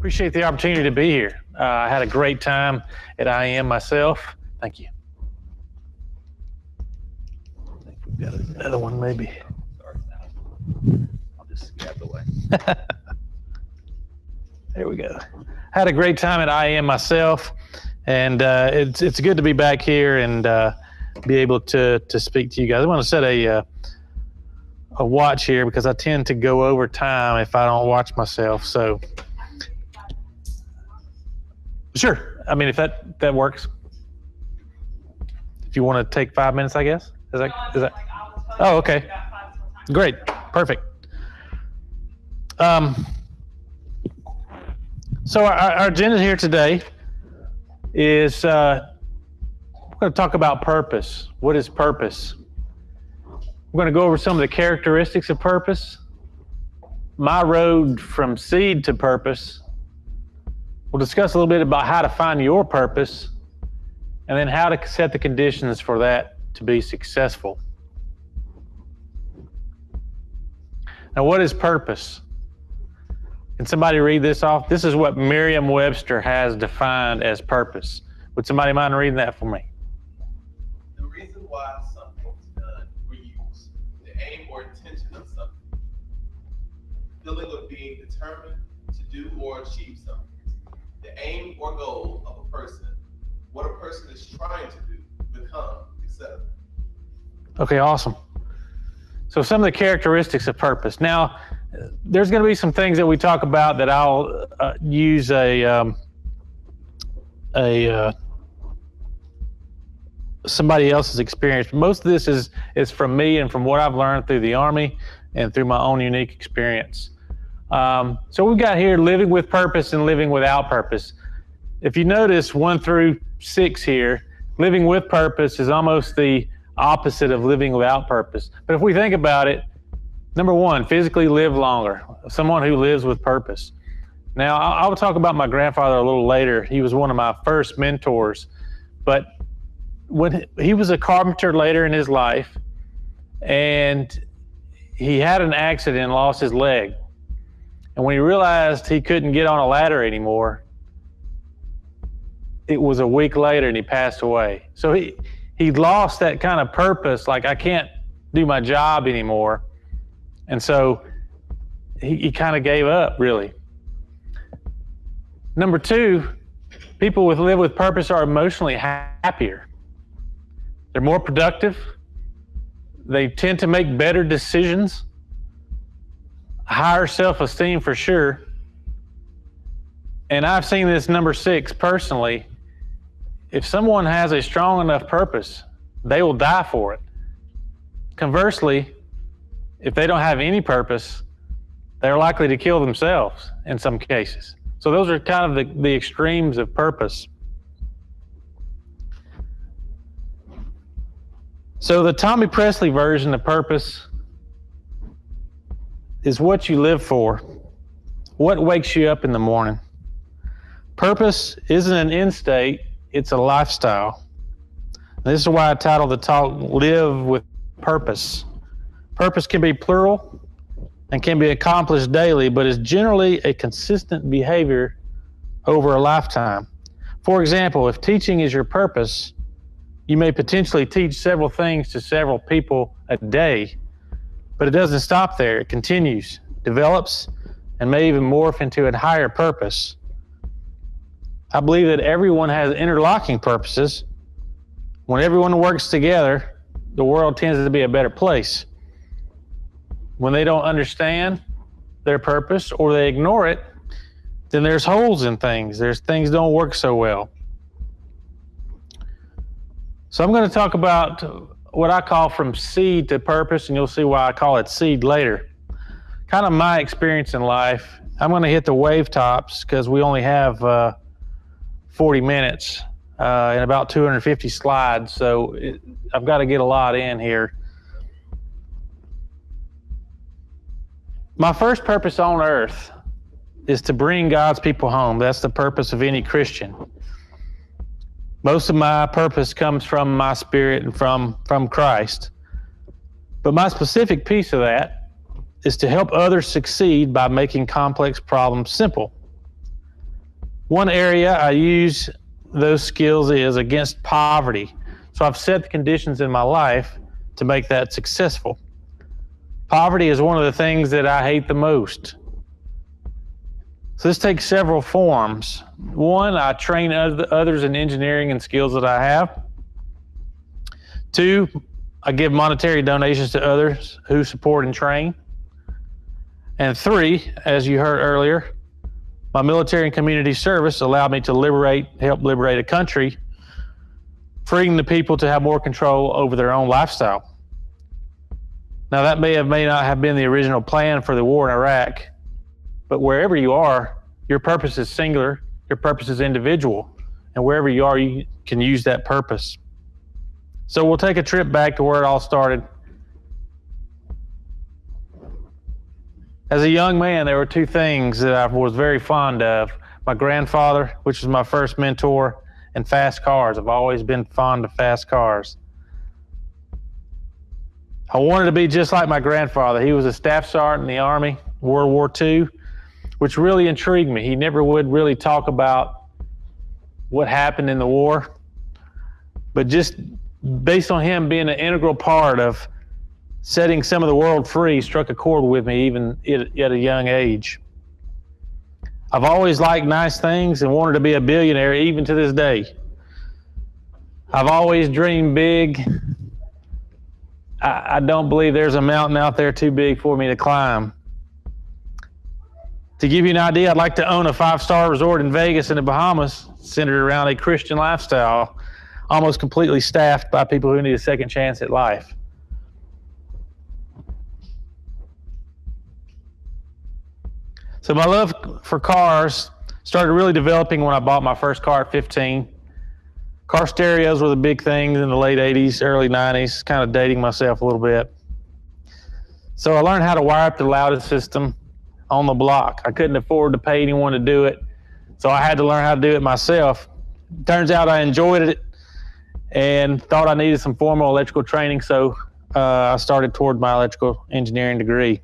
Appreciate the opportunity to be here. I had a great time at IM myself. Thank you. I think we've got another one maybe. I'll just get out of the way. There we go. Had a great time at IM myself, and it's good to be back here and be able to speak to you guys. I want to set a watch here because I tend to go over time if I don't watch myself. So, sure. I mean, if that works. If you want to take 5 minutes, I guess. Is that? Oh, okay. Great. Perfect. So our agenda here today is we're going to talk about purpose. What is purpose? We're going to go over some of the characteristics of purpose, my road from seed to purpose. We'll discuss a little bit about how to find your purpose, and then how to set the conditions for that to be successful. Now, what is purpose? Can somebody read this off? This is what Merriam-Webster has defined as purpose. Would somebody mind reading that for me? The reason why something is done or used, the aim or intention of something, feeling of being determined to do or achieve something, the aim or goal of a person, what a person is trying to do, become, etc. Okay, awesome. So some of the characteristics of purpose. Now, there's going to be some things that we talk about that I'll use somebody else's experience. But most of this is from me and from what I've learned through the Army and through my own unique experience. So we've got here living with purpose and living without purpose. If you notice 1 through 6 here, living with purpose is almost the opposite of living without purpose. But if we think about it, number 1, physically live longer. Someone who lives with purpose. Now, I will talk about my grandfather a little later. He was one of my first mentors. But when he was a carpenter later in his life, and he had an accident and lost his leg. And when he realized he couldn't get on a ladder anymore, it was a week later and he passed away. So he lost that kind of purpose, like I can't do my job anymore. And so he kind of gave up, really. Number 2, people who live with purpose are emotionally happier. They're more productive. They tend to make better decisions. Higher self-esteem for sure. And I've seen this number 6 personally. If someone has a strong enough purpose, they will die for it. Conversely, if they don't have any purpose, they're likely to kill themselves in some cases. So those are kind of the extremes of purpose. So the Tommy Presley version of purpose is what you live for. What wakes you up in the morning? Purpose isn't an end state, it's a lifestyle. This is why I titled the talk, Live with Purpose. Purpose can be plural and can be accomplished daily, but is generally a consistent behavior over a lifetime. For example, if teaching is your purpose, you may potentially teach several things to several people a day, but it doesn't stop there. It continues, develops, and may even morph into a higher purpose. I believe that everyone has interlocking purposes. When everyone works together, the world tends to be a better place. When they don't understand their purpose or they ignore it, then there's holes in things. There's things don't work so well. So I'm going to talk about what I call from seed to purpose, and you'll see why I call it seed later. Kind of my experience in life. I'm going to hit the wave tops because we only have 40 minutes and about 250 slides, so I've got to get a lot in here. My first purpose on earth is to bring God's people home. That's the purpose of any Christian. Most of my purpose comes from my spirit and from Christ. But my specific piece of that is to help others succeed by making complex problems simple. One area I use those skills is against poverty. So I've set the conditions in my life to make that successful. Poverty is one of the things that I hate the most. So this takes several forms. One, I train others in engineering and skills that I have. Two, I give monetary donations to others who support and train. And three, as you heard earlier, my military and community service allowed me to help liberate a country, freeing the people to have more control over their own lifestyle. Now that may not have been the original plan for the war in Iraq, but wherever you are, your purpose is singular, your purpose is individual, and wherever you are, you can use that purpose. So we'll take a trip back to where it all started. As a young man, there were two things that I was very fond of. My grandfather, which was my first mentor, and fast cars. I've always been fond of fast cars. I wanted to be just like my grandfather. He was a staff sergeant in the Army, World War II, which really intrigued me. He never would really talk about what happened in the war, but just based on him being an integral part of setting some of the world free, struck a chord with me even at a young age. I've always liked nice things and wanted to be a billionaire even to this day. I've always dreamed big. I don't believe there's a mountain out there too big for me to climb. To give you an idea, I'd like to own a 5-star resort in Vegas in the Bahamas, centered around a Christian lifestyle, almost completely staffed by people who need a second chance at life. So my love for cars started really developing when I bought my first car at 15. Car stereos were the big thing in the late 80s, early 90s, kind of dating myself a little bit. So I learned how to wire up the loudest system on the block. I couldn't afford to pay anyone to do it, so I had to learn how to do it myself. Turns out I enjoyed it and thought I needed some formal electrical training, so I started toward my electrical engineering degree.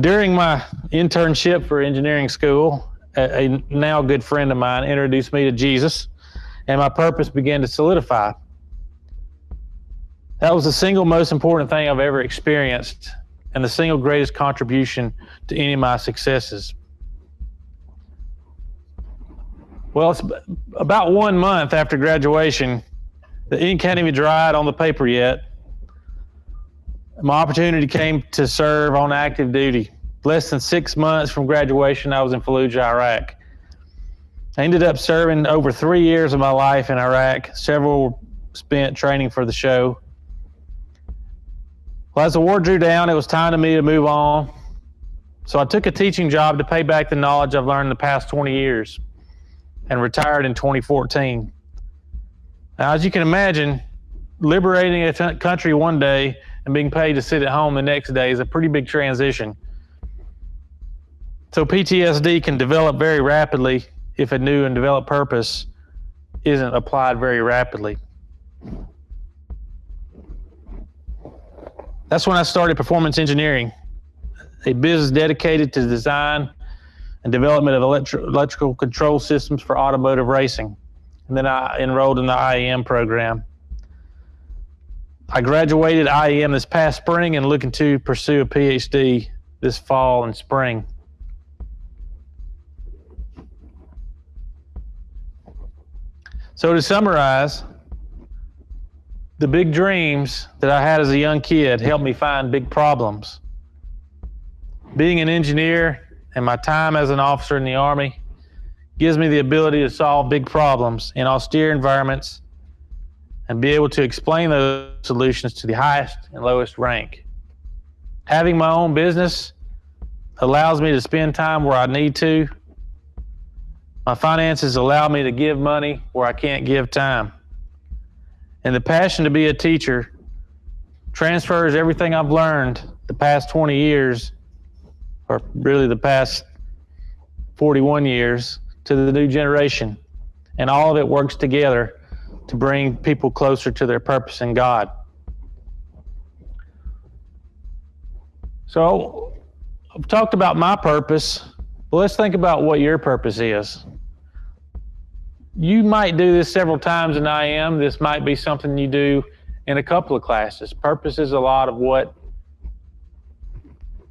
During my internship for engineering school, a now good friend of mine introduced me to Jesus, and my purpose began to solidify. That was the single most important thing I've ever experienced, and the single greatest contribution to any of my successes. Well, it's about 1 month after graduation. The ink hadn't even dried on the paper yet. My opportunity came to serve on active duty. Less than 6 months from graduation, I was in Fallujah, Iraq. I ended up serving over 3 years of my life in Iraq, several spent training for the show. Well, as the war drew down, it was time for me to move on. So I took a teaching job to pay back the knowledge I've learned in the past 20 years and retired in 2014. Now, as you can imagine, liberating a country one day and being paid to sit at home the next day is a pretty big transition. So PTSD can develop very rapidly if a new and developed purpose isn't applied very rapidly. That's when I started Performance Engineering, a business dedicated to design and development of electrical control systems for automotive racing. And then I enrolled in the IEM program. I graduated IEM this past spring and looking to pursue a PhD this fall and spring. So to summarize, the big dreams that I had as a young kid helped me find big problems. Being an engineer and my time as an officer in the Army gives me the ability to solve big problems in austere environments and be able to explain those solutions to the highest and lowest rank. Having my own business allows me to spend time where I need to. My finances allow me to give money where I can't give time. And the passion to be a teacher transfers everything I've learned the past 20 years, or really the past 41 years, to the new generation. And all of it works together to bring people closer to their purpose in God. So I've talked about my purpose, Well, let's think about what your purpose is. You might do this several times in IM. This might be something you do in a couple of classes. Purpose is a lot of what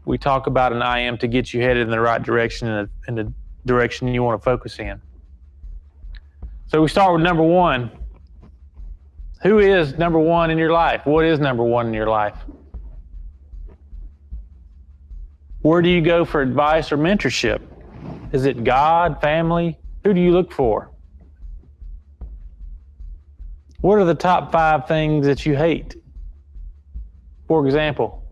we talk about in IM to get you headed in the right direction, in the direction you want to focus in. So we start with number one. Who is number one in your life? What is number one in your life? Where do you go for advice or mentorship? Is it God, family? Who do you look for? What are the top 5 things that you hate? For example,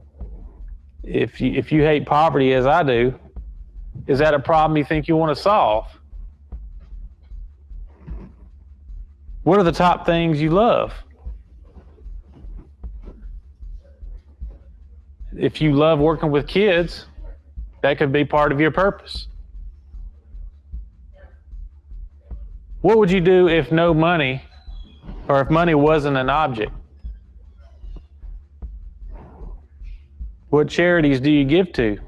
if you hate poverty as I do, is that a problem you think you want to solve? What are the top things you love? If you love working with kids, that could be part of your purpose. What would you do if no money, or if money wasn't an object? What charities do you give to?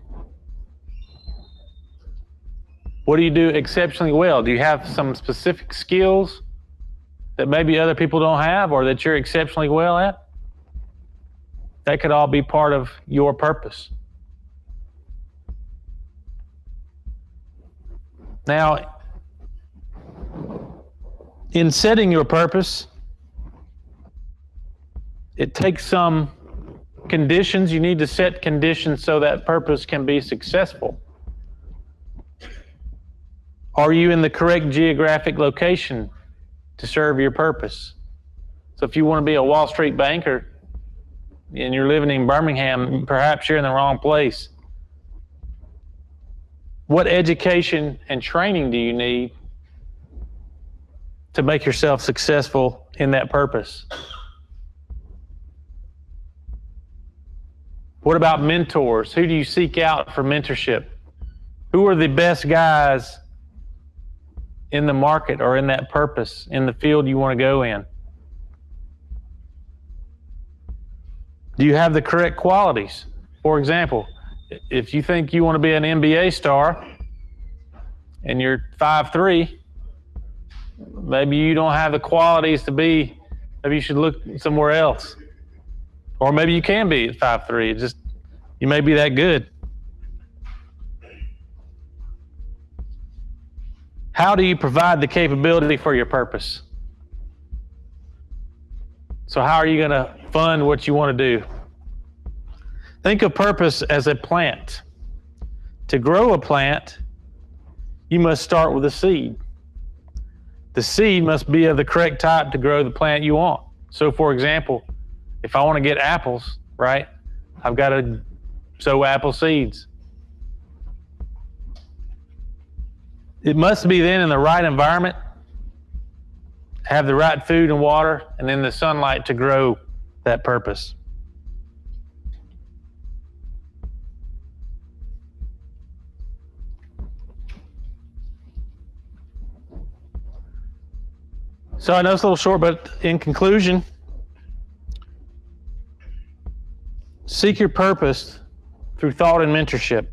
What do you do exceptionally well? Do you have some specific skills that maybe other people don't have or that you're exceptionally well at? That could all be part of your purpose. Now, in setting your purpose, it takes some conditions. You need to set conditions so that purpose can be successful. Are you in the correct geographic location to serve your purpose? So if you want to be a Wall Street banker and you're living in Birmingham, perhaps you're in the wrong place. What education and training do you need to make yourself successful in that purpose? What about mentors? Who do you seek out for mentorship? Who are the best guys in the market or in that purpose, in the field you want to go in? Do you have the correct qualities? For example, if you think you want to be an NBA star and you're 5'3", maybe you don't have the qualities to be, maybe you should look somewhere else. Or maybe you can be at 5'3", just you may be that good. How do you provide the capability for your purpose? So how are you going to fund what you want to do? Think of purpose as a plant. To grow a plant, you must start with a seed. The seed must be of the correct type to grow the plant you want. So for example, if I want to get apples, right, I've got to sow apple seeds. It must be then in the right environment, have the right food and water, and then the sunlight to grow that purpose. So I know it's a little short, but in conclusion, seek your purpose through thought and mentorship.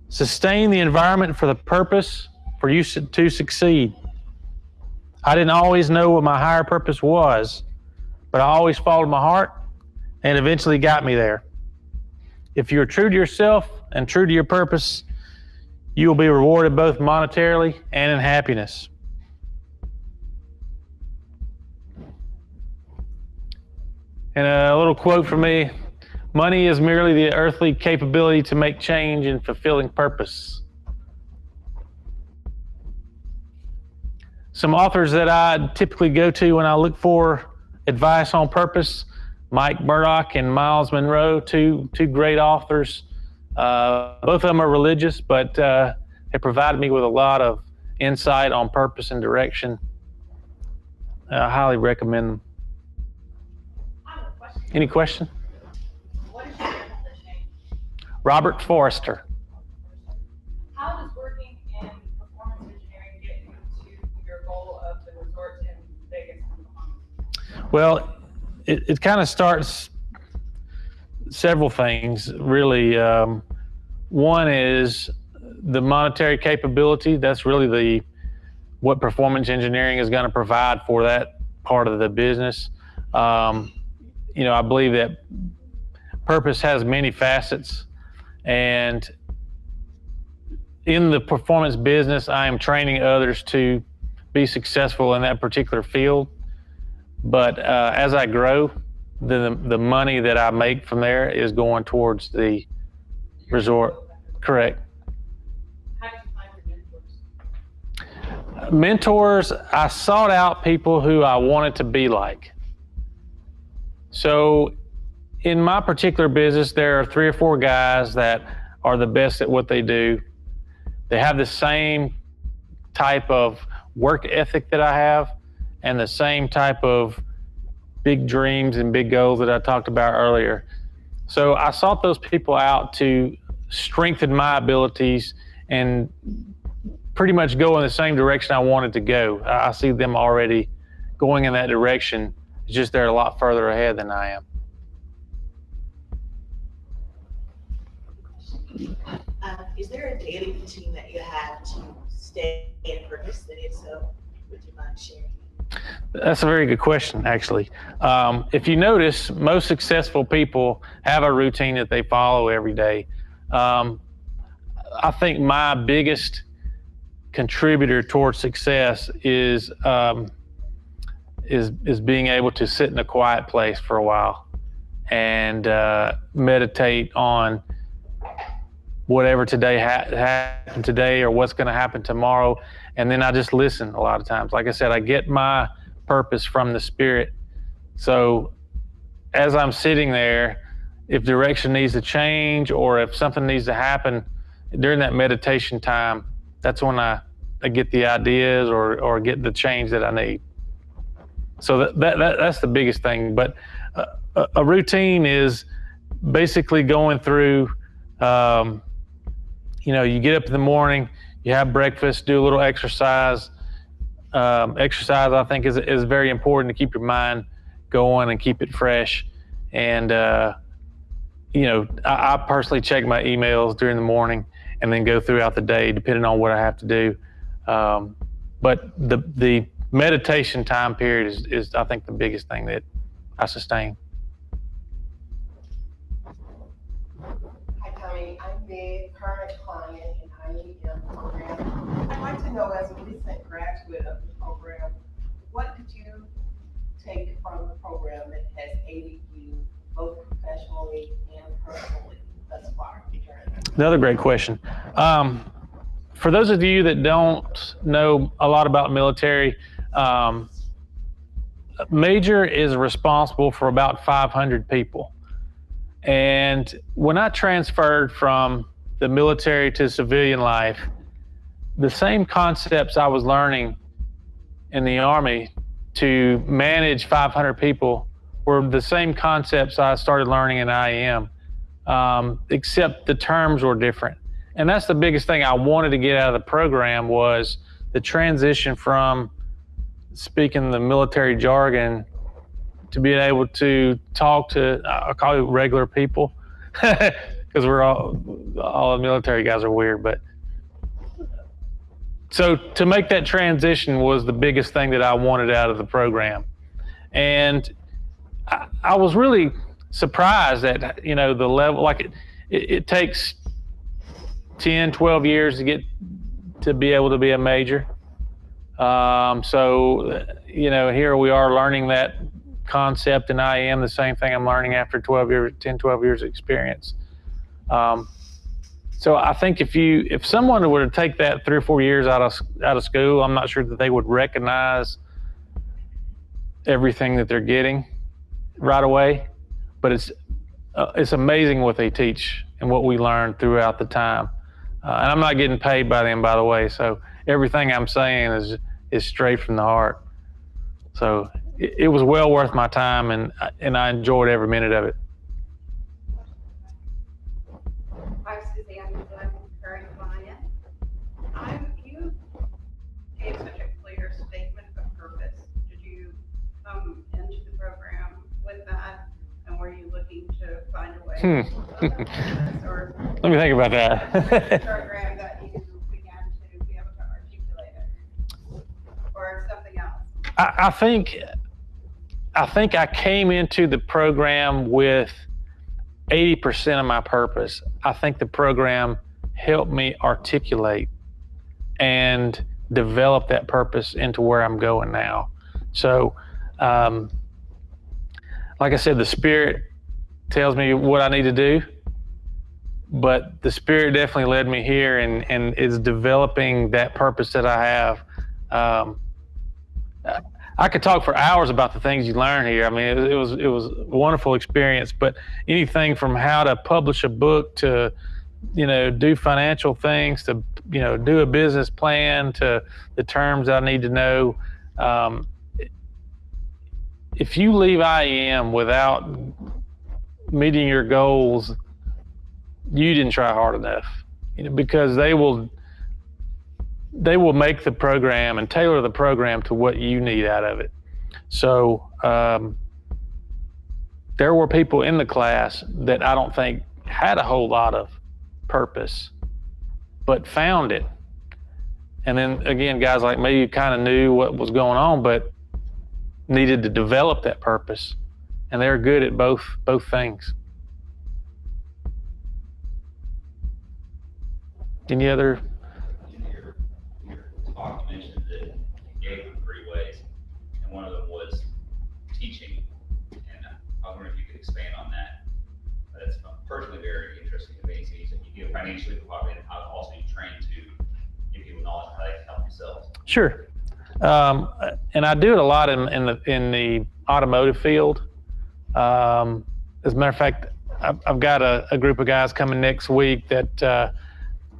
Sustain the environment for the purpose for you to succeed. I didn't always know what my higher purpose was, but I always followed my heart and eventually got me there. If you're true to yourself and true to your purpose, you will be rewarded both monetarily and in happiness. And a little quote from me: money is merely the earthly capability to make change in fulfilling purpose. Some authors that I typically go to when I look for advice on purpose: Mike Murdoch and Miles Monroe, two great authors. Both of them are religious, but have provided me with a lot of insight on purpose and direction. I highly recommend them. Any question? What is your name? Robert Forrester. How does working in performance engineering get you to your goal of the resort in Vegas and Bahamas? Well, it kind of starts several things, really. One is the monetary capability, that's really what performance engineering is going to provide for that part of the business. I believe that purpose has many facets, and in the performance business, I am training others to be successful in that particular field. But as I grow, the money that I make from there is going towards the resort. Correct. How do you find your mentors? Mentors, I sought out people who I wanted to be like. So in my particular business, there are 3 or 4 guys that are the best at what they do. They have the same type of work ethic that I have, and the same type of big dreams and big goals that I talked about earlier. So I sought those people out to strengthen my abilities and pretty much go in the same direction I wanted to go. I see them already going in that direction. It's just they're a lot further ahead than I am. Is there a daily routine that you have to stay in purpose? And if so, would you mind sharing? That's a very good question, actually. If you notice, most successful people have a routine that they follow every day. I think my biggest contributor towards success is being able to sit in a quiet place for a while and meditate on whatever happened today or what's going to happen tomorrow. And then I just listen a lot of times. Like I said, I get my purpose from the Spirit. So as I'm sitting there, if direction needs to change or if something needs to happen during that meditation time, that's when I get the ideas or get the change that I need. So that's the biggest thing. But a routine is basically going through, you get up in the morning, you have breakfast, do a little exercise. Exercise, I think, is very important to keep your mind going and keep it fresh. And, I personally check my emails during the morning and then go throughout the day, depending on what I have to do. But the meditation time period is, I think, the biggest thing that I sustain. Hi, Tommy. I'm a current client in IEM program. I'd like to know, as a recent graduate of the program, what did you take from the program that has aided you both professionally and personally thus far? Another great question. For those of you that don't know a lot about military, Major is responsible for about 500 people. And when I transferred from the military to civilian life, the same concepts I was learning in the Army to manage 500 people were the same concepts I started learning in IEM, except the terms were different. And that's the biggest thing I wanted to get out of the program, was the transition from speaking the military jargon to being able to talk to, I'll call it regular people, because we're all the military guys are weird. But so to make that transition was the biggest thing that I wanted out of the program. And I was really surprised at, the level, like it takes 10, 12 years to be able to be a major. So, here we are learning that concept in IEM, the same thing I'm learning after 10, 12 years experience. So I think if someone were to take that 3 or 4 years out of school, I'm not sure that they would recognize everything that they're getting right away. But it's amazing what they teach and what we learn throughout the time. And I'm not getting paid by them, by the way. So everything I'm saying is straight from the heart. So it was well worth my time, and I enjoyed every minute of it. I'm Suzanne, I'm a current client. You gave such a clear statement of purpose. Did you come into the program with that, and were you looking to find a way to fulfill that purpose, or Let me think about that. program that I think I came into the program with 80% of my purpose. I think the program helped me articulate and develop that purpose into where I'm going now. So, like I said, the Spirit tells me what I need to do, but the Spirit definitely led me here and is developing that purpose that I have. I could talk for hours about the things you learn here. I mean, it was a wonderful experience, but anything from how to publish a book to, do financial things to, do a business plan to the terms I need to know. If you leave IEM without meeting your goals, you didn't try hard enough, because they will make the program and tailor the program to what you need out of it. So there were people in the class that I don't think had a whole lot of purpose, but found it. And then again, guys like me, you kind of knew what was going on, but needed to develop that purpose. And they're good at both things. Any other? Your talk mentioned that you gave them 3 ways, and one of them was teaching. And I wonder if you could expand on that. That's personally very interesting to me. So you give financially provided, and how also you train to give people knowledge how they can help themselves. Sure. And I do it a lot in the automotive field. As a matter of fact, I've got a group of guys coming next week that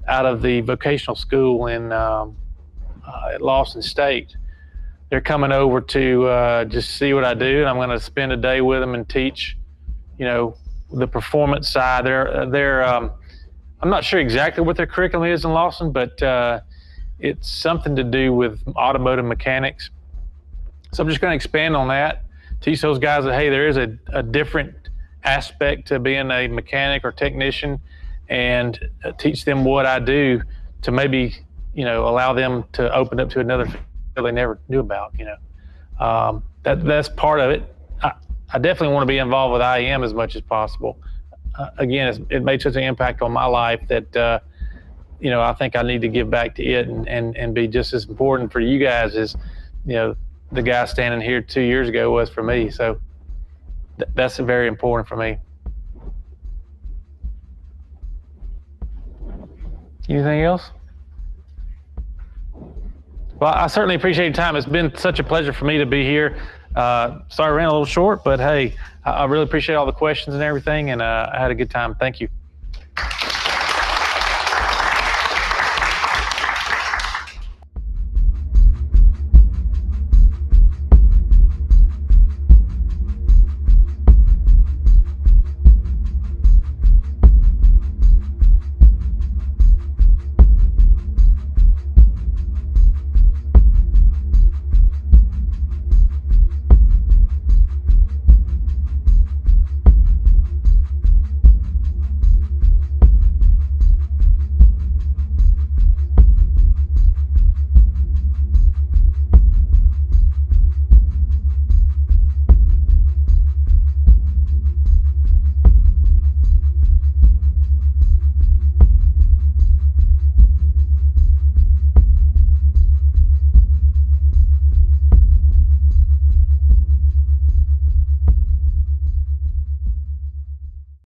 out of the vocational school at Lawson State. They're coming over to just see what I do, and I'm going to spend a day with them and teach, the performance side. I'm not sure exactly what their curriculum is in Lawson, but it's something to do with automotive mechanics. So I'm just going to expand on that, teach those guys that, hey, there is a different aspect to being a mechanic or technician, and teach them what I do to maybe, allow them to open up to another field they never knew about, That's part of it. I definitely want to be involved with IEM as much as possible. Again, it made such an impact on my life that, I think I need to give back to it and be just as important for you guys as, the guy standing here 2 years ago was for me. So that's very important for me. Anything else? Well, I certainly appreciate your time. It's been such a pleasure for me to be here. Sorry I ran a little short, but hey, I really appreciate all the questions and everything, and I had a good time. Thank you.